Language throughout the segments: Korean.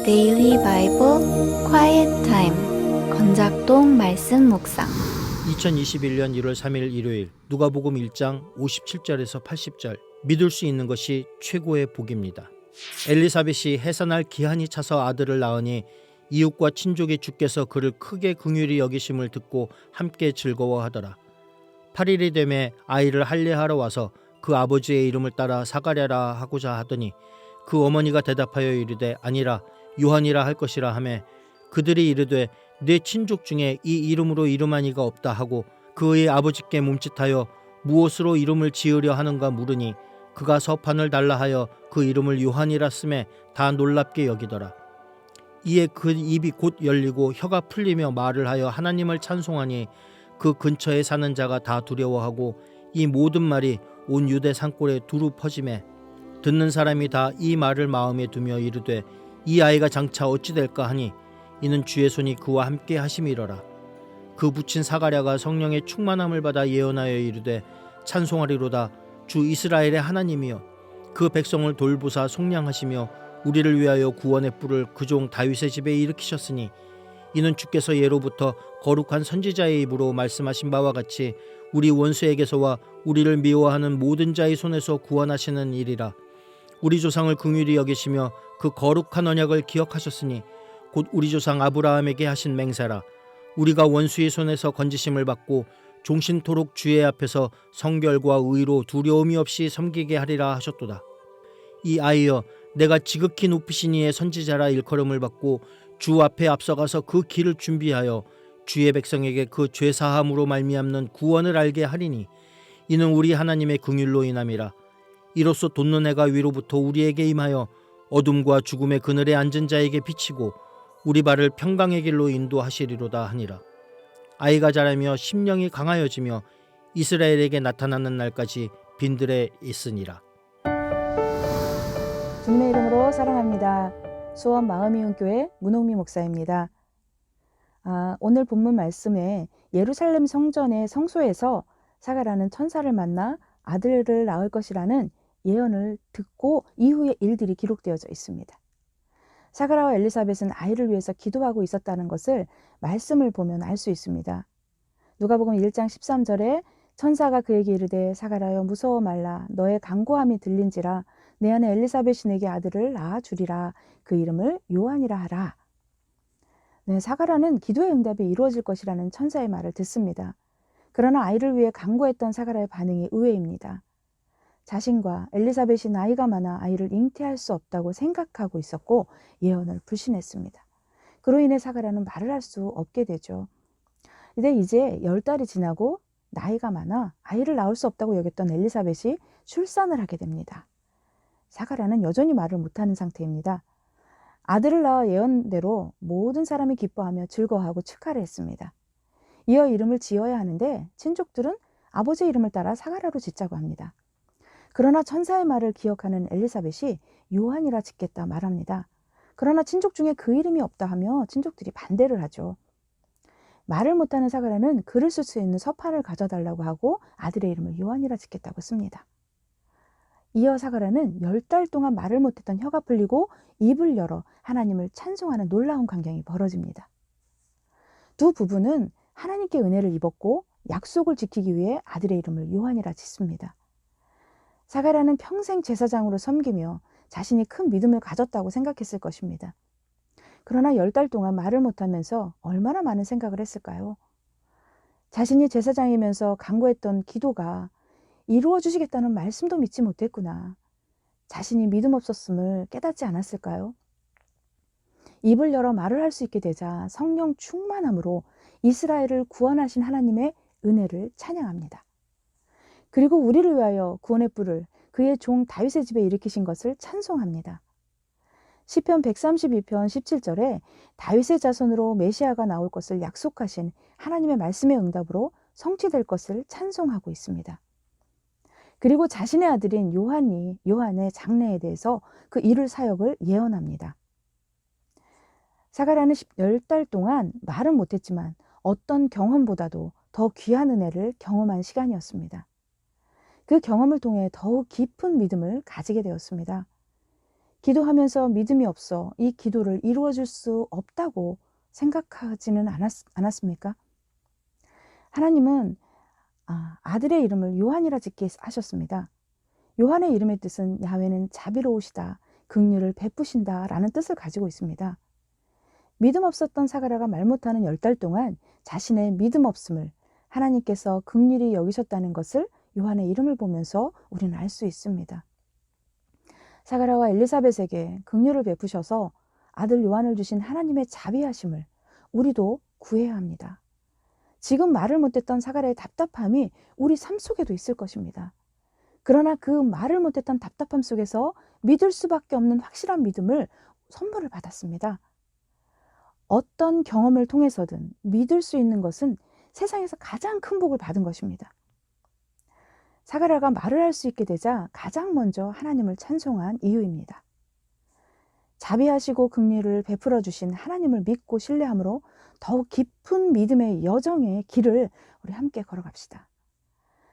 데일리 바이블 quiet time 건작동 말씀 묵상 2021년 1월 3일 일요일 누가복음 1장 57절에서 80절 믿을 수 있는 것이 최고의 복입니다. 엘리사벳이 해산할 기한이 차서 아들을 낳으니 이웃과 친족이 주께서 그를 크게 긍휼히 여기심을 듣고 함께 즐거워하더라. 8일이 되매 아이를 할례하러 와서 그 아버지의 이름을 따라 사가랴라 하고자 하더니 그 어머니가 대답하여 이르되 아니라 요한이라 할 것이라 하매 그들이 이르되 내 친족 중에 이 이름으로 이름한 이가 없다 하고 그의 아버지께 멈칫하여 무엇으로 이름을 지으려 하는가 물으니 그가 서판을 달라 하여 그 이름을 요한이라 쓰매 다 놀랍게 여기더라. 이에 그 입이 곧 열리고 혀가 풀리며 말을 하여 하나님을 찬송하니 그 근처에 사는 자가 다 두려워하고 이 모든 말이 온 유대 산골에 두루 퍼지매 듣는 사람이 다 이 말을 마음에 두며 이르되 이 아이가 장차 어찌 될까 하니 이는 주의 손이 그와 함께 하심이러라. 그 붙인 사가랴가 성령의 충만함을 받아 예언하여 이르되 찬송하리로다. 주 이스라엘의 하나님이여 그 백성을 돌보사 속량하시며 우리를 위하여 구원의 뿔을 그 종 다윗의 집에 일으키셨으니 이는 주께서 예로부터 거룩한 선지자의 입으로 말씀하신 바와 같이 우리 원수에게서와 우리를 미워하는 모든 자의 손에서 구원하시는 일이라. 우리 조상을 긍휼히 여기시며 그 거룩한 언약을 기억하셨으니 곧 우리 조상 아브라함에게 하신 맹세라. 우리가 원수의 손에서 건지심을 받고 종신토록 주의 앞에서 성결과 의로 두려움이 없이 섬기게 하리라 하셨도다. 이 아이여 내가 지극히 높으신 이의 선지자라 일컬음을 받고 주 앞에 앞서가서 그 길을 준비하여 주의 백성에게 그 죄사함으로 말미암는 구원을 알게 하리니 이는 우리 하나님의 긍휼로 인함이라. 이로써 돋는 해가 위로부터 우리에게 임하여 어둠과 죽음의 그늘에 앉은 자에게 비치고 우리 발을 평강의 길로 인도하시리로다 하니라. 아이가 자라며 심령이 강하여지며 이스라엘에게 나타나는 날까지 빈들에 있으니라. 주님의 이름으로 사랑합니다. 수원 마음이온교회 문홍미 목사입니다. 오늘 본문 말씀에 예루살렘 성전의 성소에서 사가랴는 천사를 만나 아들을 낳을 것이라는 예언을 듣고 이후의 일들이 기록되어져 있습니다. 사가랴와 엘리사벳은 아이를 위해서 기도하고 있었다는 것을 말씀을 보면 알 수 있습니다. 누가복음 1장 13절에 천사가 그에게 이르되 사가랴여 무서워 말라 너의 간구함이 들린지라 내 아내 엘리사벳이 내게 아들을 낳아 주리라 그 이름을 요한이라 하라. 네, 사가랴는 기도의 응답이 이루어질 것이라는 천사의 말을 듣습니다. 그러나 아이를 위해 간구했던 사가랴의 반응이 의외입니다. 자신과 엘리사벳이 나이가 많아 아이를 잉태할 수 없다고 생각하고 있었고 예언을 불신했습니다. 그로 인해 사가랴는 말을 할 수 없게 되죠. 근데 이제 10달이 지나고 나이가 많아 아이를 낳을 수 없다고 여겼던 엘리사벳이 출산을 하게 됩니다. 사가랴는 여전히 말을 못하는 상태입니다. 아들을 낳아 예언대로 모든 사람이 기뻐하며 즐거워하고 축하를 했습니다. 이어 이름을 지어야 하는데 친족들은 아버지의 이름을 따라 사가랴로 짓자고 합니다. 그러나 천사의 말을 기억하는 엘리사벳이 요한이라 짓겠다 말합니다. 그러나 친족 중에 그 이름이 없다 하며 친족들이 반대를 하죠. 말을 못하는 사가랴는 글을 쓸 수 있는 서판을 가져달라고 하고 아들의 이름을 요한이라 짓겠다고 씁니다. 이어 사가랴는 10달 동안 말을 못했던 혀가 풀리고 입을 열어 하나님을 찬송하는 놀라운 광경이 벌어집니다. 두 부부는 하나님께 은혜를 입었고 약속을 지키기 위해 아들의 이름을 요한이라 짓습니다. 사가랴는 평생 제사장으로 섬기며 자신이 큰 믿음을 가졌다고 생각했을 것입니다. 그러나 10달 동안 말을 못하면서 얼마나 많은 생각을 했을까요? 자신이 제사장이면서 간구했던 기도가 이루어 주시겠다는 말씀도 믿지 못했구나. 자신이 믿음 없었음을 깨닫지 않았을까요? 입을 열어 말을 할 수 있게 되자 성령 충만함으로 이스라엘을 구원하신 하나님의 은혜를 찬양합니다. 그리고 우리를 위하여 구원의 뿔을 그의 종 다윗의 집에 일으키신 것을 찬송합니다. 시편 132편 17절에 다윗의 자손으로 메시아가 나올 것을 약속하신 하나님의 말씀의 응답으로 성취될 것을 찬송하고 있습니다. 그리고 자신의 아들인 요한의 장래에 대해서 그 이룰 사역을 예언합니다. 사가랴는 10달 동안 말은 못했지만 어떤 경험보다도 더 귀한 은혜를 경험한 시간이었습니다. 그 경험을 통해 더욱 깊은 믿음을 가지게 되었습니다. 기도하면서 믿음이 없어 이 기도를 이루어 줄 수 없다고 생각하지는 않았습니까? 하나님은 아들의 이름을 요한이라 짓게 하셨습니다. 요한의 이름의 뜻은 야훼는 자비로우시다, 긍휼을 베푸신다 라는 뜻을 가지고 있습니다. 믿음 없었던 사가랴가 말 못하는 10달 동안 자신의 믿음 없음을 하나님께서 긍휼히 여기셨다는 것을 요한의 이름을 보면서 우리는 알 수 있습니다. 사가랴와 엘리사벳에게 긍휼을 베푸셔서 아들 요한을 주신 하나님의 자비하심을 우리도 구해야 합니다. 지금 말을 못했던 사가랴의 답답함이 우리 삶 속에도 있을 것입니다. 그러나 그 말을 못했던 답답함 속에서 믿을 수밖에 없는 확실한 믿음을 선물을 받았습니다. 어떤 경험을 통해서든 믿을 수 있는 것은 세상에서 가장 큰 복을 받은 것입니다. 사가랴가 말을 할 수 있게 되자 가장 먼저 하나님을 찬송한 이유입니다. 자비하시고 긍휼을 베풀어 주신 하나님을 믿고 신뢰함으로 더욱 깊은 믿음의 여정의 길을 우리 함께 걸어갑시다.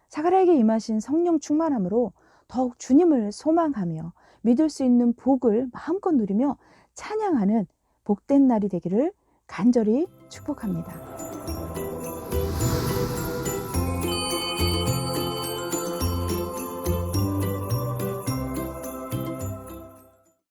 사가랴에게 임하신 성령 충만함으로 더욱 주님을 소망하며 믿을 수 있는 복을 마음껏 누리며 찬양하는 복된 날이 되기를 간절히 축복합니다.